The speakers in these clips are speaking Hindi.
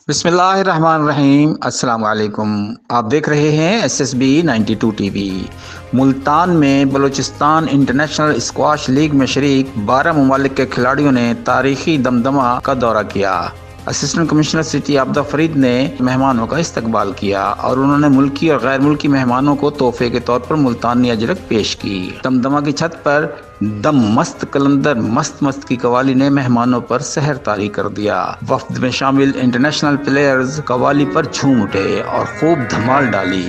बिस्मिल्लाहिर्रहमानिर्रहीम। अस्सलाम वालेकुम। आप देख रहे हैं SSB 92 टीवी। मुल्तान में बलूचिस्तान इंटरनेशनल स्क्वाश लीग में शरीक 12 ममालिक के खिलाड़ियों ने तारीखी दमदमा का दौरा किया। Assistant commissioner city Abida Farid ने मेहमानों का इस्तकबाल किया और उन्होंने मुल्की और गैर मुल्की मेहमानों को तोहफे के तौर पर मुल्तानी अजरक पेश की। दमदमा की छत पर दम मस्त कलंदर मस्त मस्त की कवाली ने मेहमानों पर सहर तारी कर दिया। वफ्द में शामिल इंटरनेशनल प्लेयर्स कवाली पर झूम उठे और खूब धमाल डाली।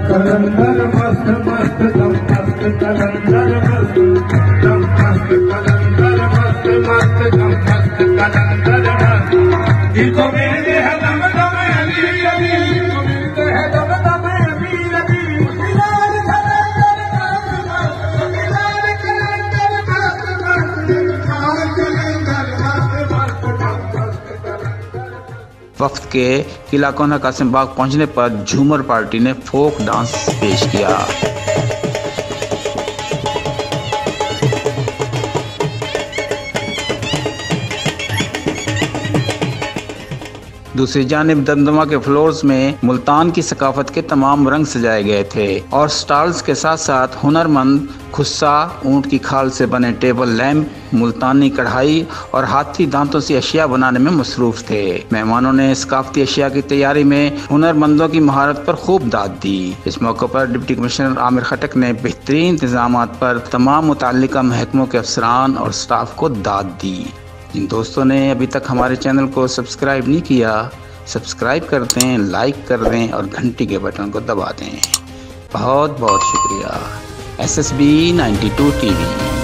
कलंदर मस्त मस्त दम मस्त कलंदर मस्त दम मस्त कलंदर मस्त मस्त दम मस्त कलंदर मस्त जिसको मिलते हैं दम दम अली अली जिसको मिलते हैं दम दम अली अली मुस्लिमान कलंदर मस्त मुस्लिमान कलंदर मस्त कलंदर मस्त मस्त दम मस्त कलंदर। वफ्द के किला कोना कासिम बाग पहुंचने पर झूमर पार्टी ने फोक डांस पेश किया। दूसरी जानिब दमदमा के फ्लोर्स में मुल्तान की सकाफत के तमाम रंग सजाए गए थे और स्टॉल्स के साथ साथ हुनरमंद खुस्सा, ऊंट की खाल से बने टेबल लैंप, मुल्तानी कढ़ाई और हाथी दांतों से अशिया बनाने में मसरूफ थे। मेहमानों ने सकाफती अशिया की तैयारी में हुनरमंदों की महारत पर खूब दाद दी। इस मौके पर डिप्टी कमिश्नर आमिर खटक ने बेहतरीन इंतजामात पर तमाम मुतल्लिका महकमों के अफसरान और स्टाफ को दाद दी। जिन दोस्तों ने अभी तक हमारे चैनल को सब्सक्राइब नहीं किया, सब्सक्राइब कर दें, लाइक कर दें और घंटी के बटन को दबा दें। बहुत बहुत शुक्रिया। SSB 92 TV.